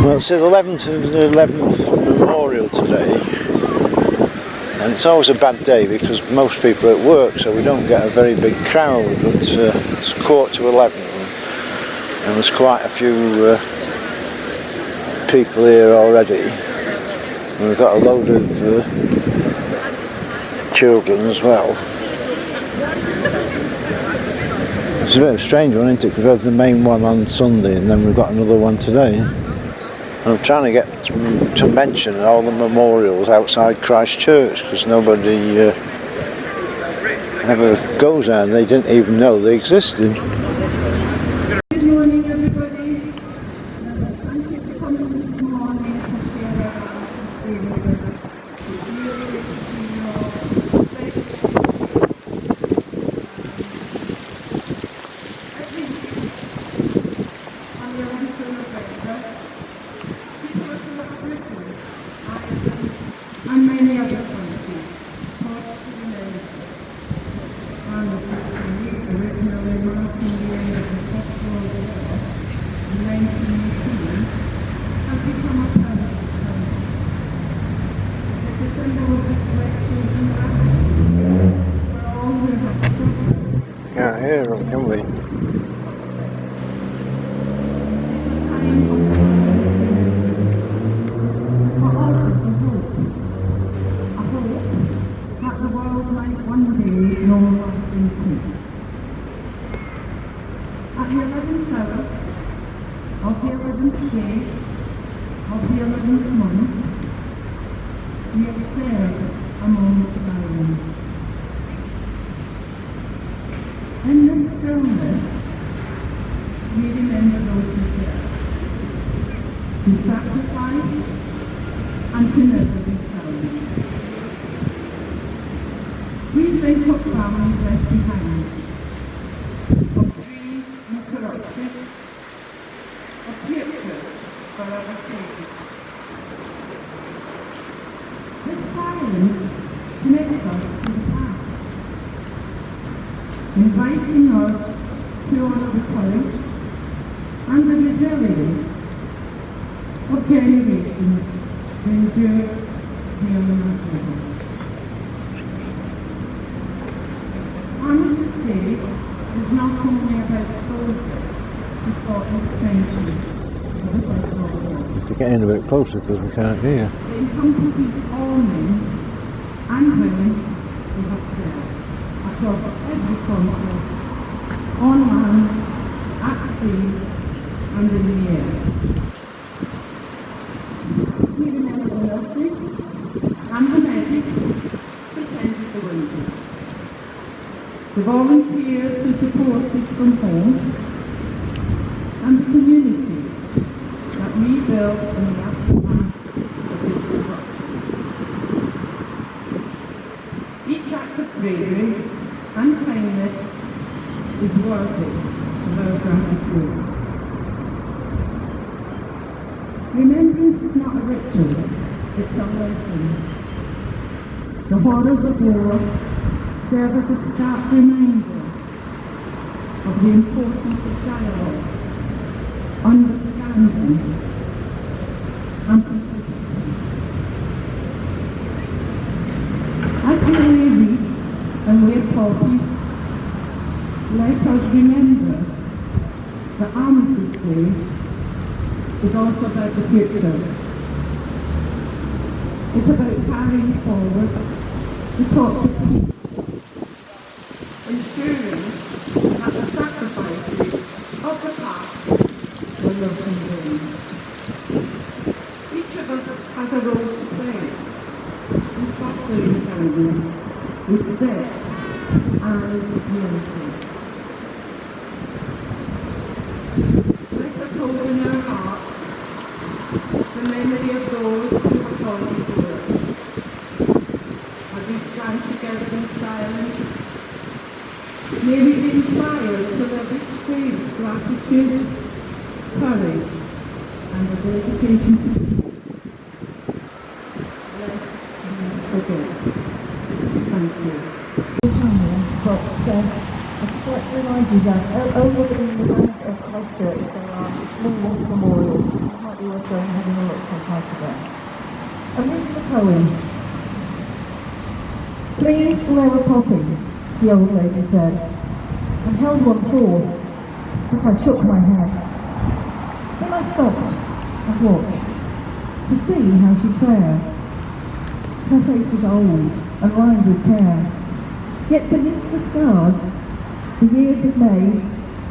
Well, see, the 11th is the 11th memorial today, and it's always a bad day because most people are at work, so we don't get a very big crowd. But it's 11:15, and there's quite a few people here already. And we've got a load of children as well. It's a bit of a strange one, isn't it? Because we had the main one on Sunday, and then we've got another one today. I'm trying to get to mention all the memorials outside Christ Church because nobody ever goes there and they didn't even know they existed. Good morning, everybody. Thank you for coming this morning to share our and many other countries, taught to remember. And this is the original Martin the end of the First World War in 1918 has become a permanent symbol. It's a symbol of reflection and gratitude for all who have suffered. Can't hear them, can we? It's a time of remembrance for all of the hope. A hope that the world might one day know lasting peace. At the 11th hour of the 11th day of the 11th month, we observe a moment of silence. In this stillness, we remember those who sacrificed and to never be found. We think of families left behind, of dreams interrupted, of future forever changed. This silence connects us to the past, inviting us to honor the courage and the resilience of generations to endure the unimaginable. Armistice Day is not only about soldiers who fought in the trenches of the First World War. To get in a bit closer because we can't hear. It encompasses all men and women who have served across every continent, on land, at sea, and in the air. We remember the nurses and the medics who tended the wounded, the volunteers who supported from home, and the communities that rebuilt in the aftermath of the destruction. Each act of bravery and kindness is worthy of our gratitude. Remembrance is not a ritual, it's a lesson. The horrors of war serve as a stark reminder of the importance of dialogue, understanding, and persistence. As we lay wreaths and lay poppies, let us remember that Armistice Day is also about the future. It's about carrying forward the torch of peace, ensuring that the sacrifices of the past will not be vain. Each of us has a role to play in fostering kindness, respect, and unity. Let us hold in our hearts the memory of those who have gone before us. As we stand together in silence, may we be inspired to live each day with gratitude, courage, and a dedication to peace. Bless and forget. Thank you. But I'd just like to remind you that over in the front of Christ Church there are small memorials. might be worth going and having a look sometime today. I'm reading the poem. Please wear a poppy, the old lady said, and held one forth, but I shook my head. Then I stopped and watched, to see how she fared. Her face was old and lined with care, yet beneath the scars the years had made,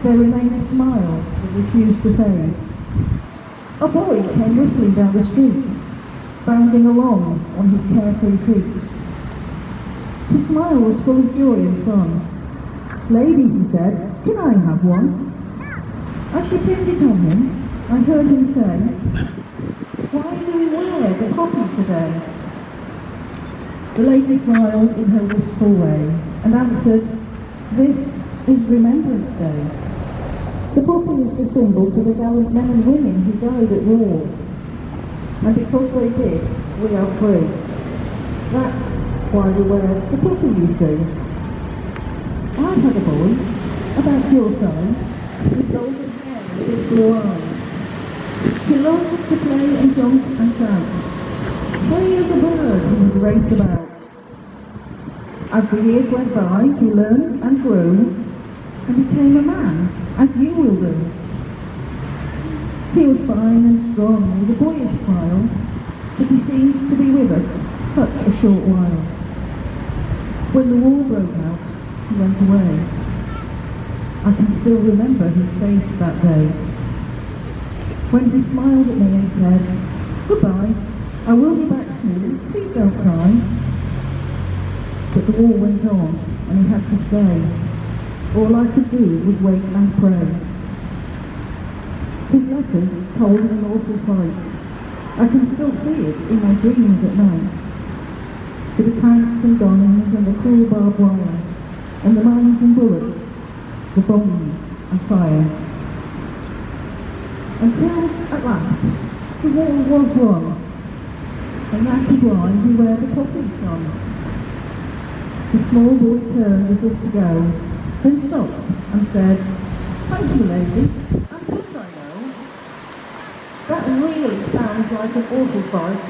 there remained a smile that refused to fade. A boy came whistling down the street, bounding along on his carefree feet. His smile was full of joy and fun. Lady, he said, can I have one? As she pinned it on him, I heard him say, why do we wear the poppy today? The lady smiled in her wistful way and answered, this is Remembrance Day. The poppy is the symbol to the gallant men and women who died at war. And because they did, we are free. That's why we wear the poppy, you see. I had a boy, about your size, with golden hair and big blue eyes. He loved to play and jump and shout. Free as a bird he would race about. As the years went by, he learned and grew, and became a man, as you will do. He was fine and strong, with a boyish smile, but he seemed to be with us such a short while. When the war broke out, he went away. I can still remember his face that day, when he smiled at me and said, goodbye, I will be back soon, please don't cry. But the war went on, and he had to stay. All I could do was wait and pray. His letters told of an awful fight. I can still see it in my dreams at night. With the tanks and guns and the cruel barbed wire, and the mines and bullets, the bombs and fire. Until, at last, the war was won. And that is why we wear the poppy, son. The small boy turned as if to go, then stopped and said, thank you, lady, and good I know. That really sounds like an awful fight.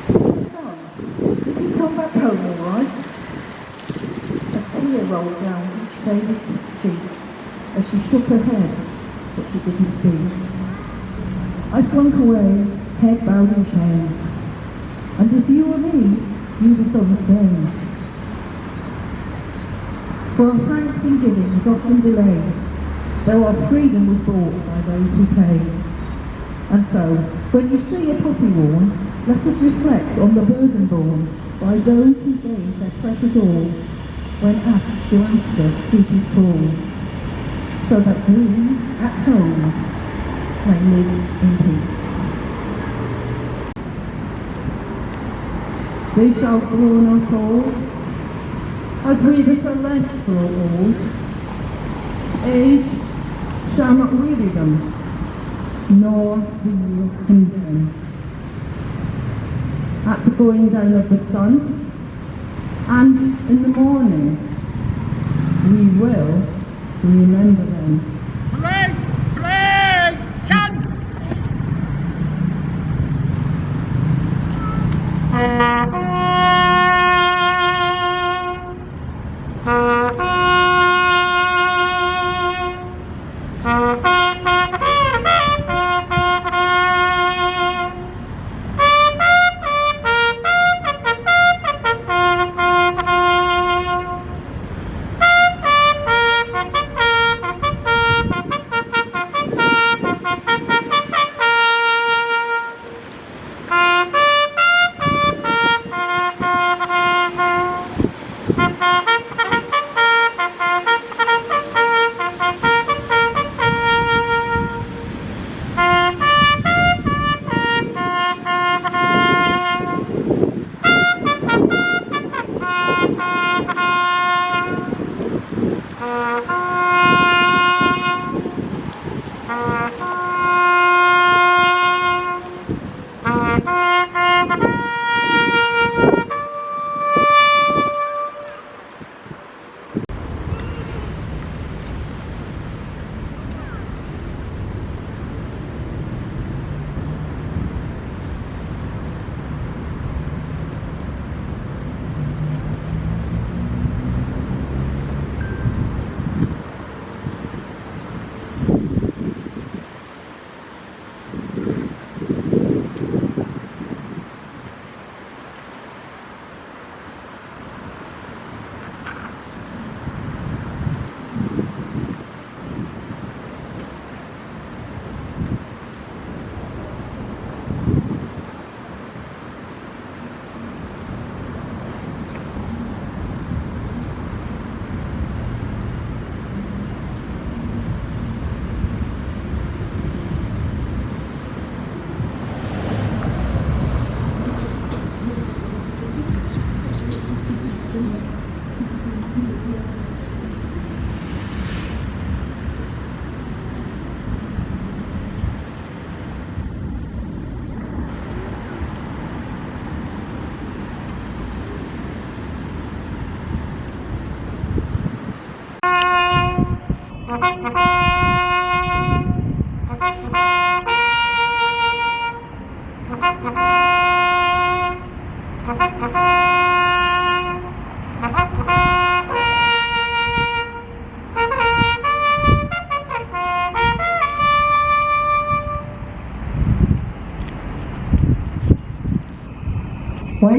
Oh, son, did you come back home all right? A tear rolled down each faded cheek as she shook her head, but she didn't speak. I slunk away, head bowed in shame. And if you were me, you'd have done the same. For our thanks and giving is often delayed, though our freedom was bought by those who paid. And so, when you see a poppy worn, let us reflect on the burden borne by those who gave their precious all, when asked to answer duty's call, so that we, at home, may live in peace. They shall grow not old, as we bitter length grow old. Age shall not weary them, nor the years hinder them. At the going down of the sun, and in the morning, we will remember them. When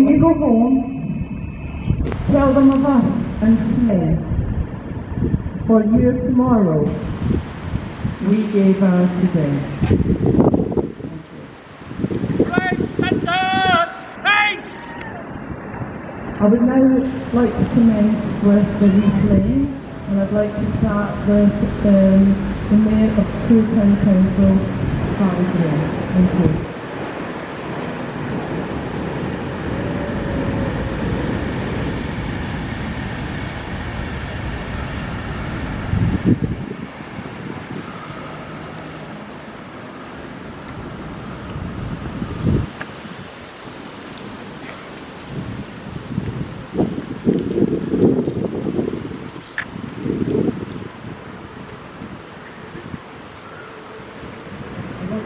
you go home, tell them of us and say, for your tomorrow, we gave our today. I would now like to commence with the replaying, and I'd like to start with the Mayor of Crewe Town Council, Sally Graham. Thank you.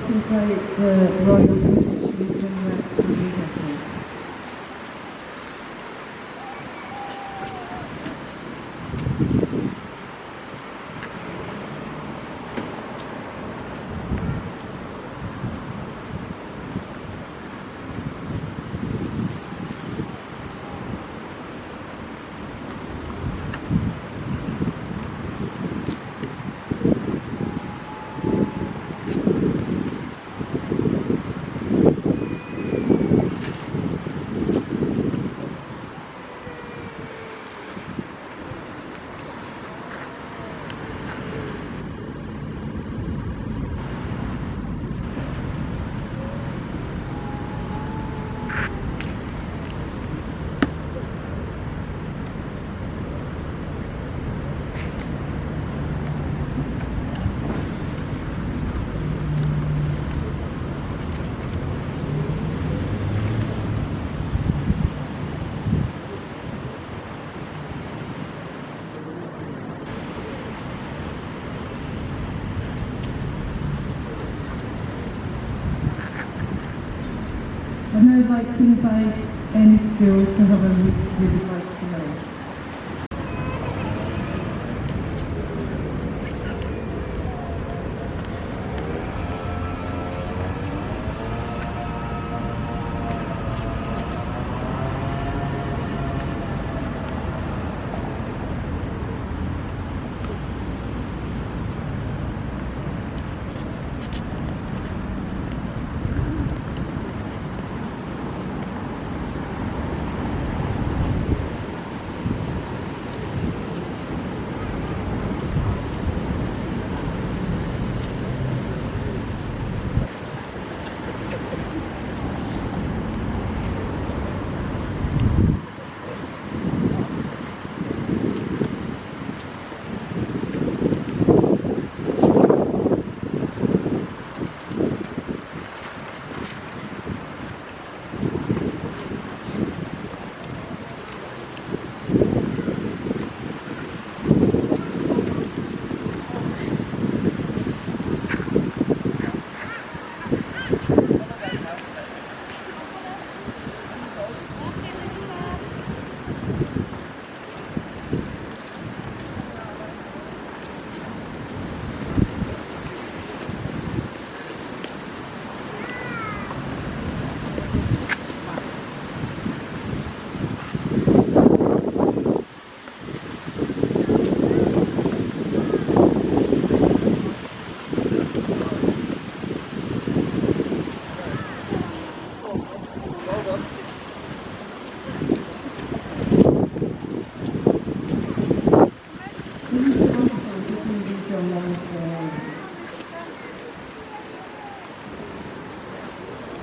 Invite the Royal British Legion Rep to lead us in. I'd now like to invite any school to have a read they would like to know.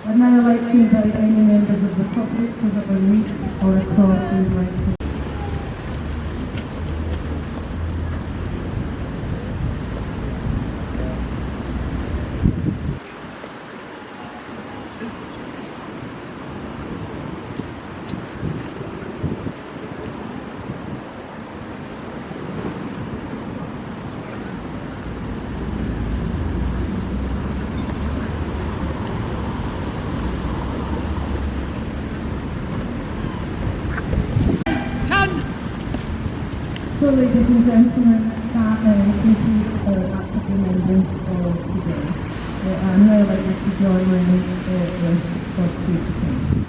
I'd now like to invite any members of the public to have a read or a thought they would like to. ladies and gentlemen, that this is Act of Remembrance for today. I'm now likely to join with God Speak King.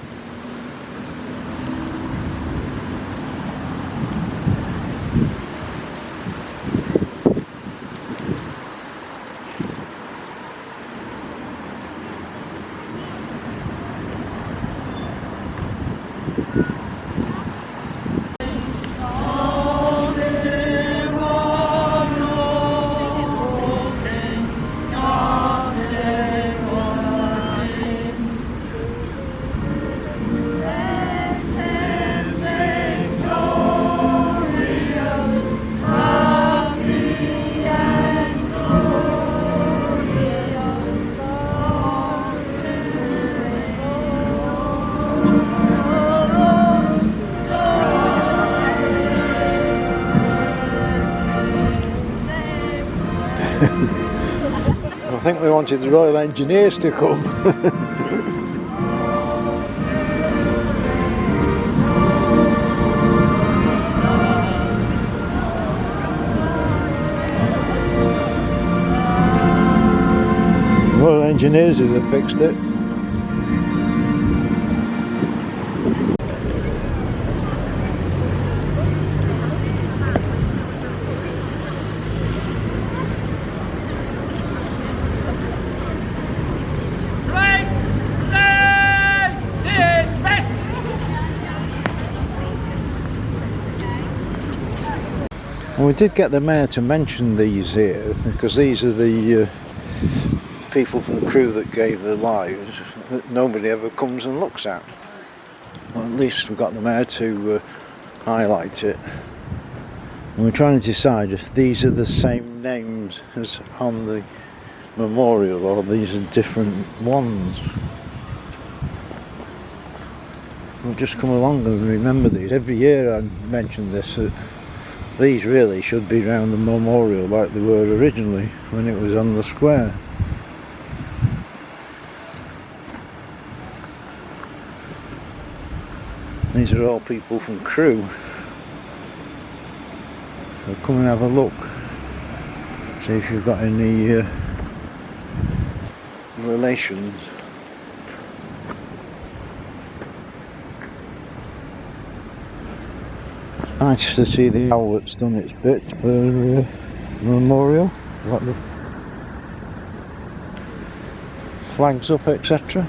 I think we wanted the Royal Engineers to come. Royal Engineers have fixed it. And we did get the mayor to mention these here because these are the people from Crewe that gave their lives that nobody ever comes and looks at. Well, at least we got the mayor to highlight it. And we're trying to decide if these are the same names as on the memorial or these are different ones. We'll just come along and remember these. Every year I mention this, that these really should be round the memorial like they were originally when it was on the square. These are all people from Crewe. So come and have a look. See if you've got any relations. Nice to see the owl that's done its bit for the memorial. Got the flags up, etc.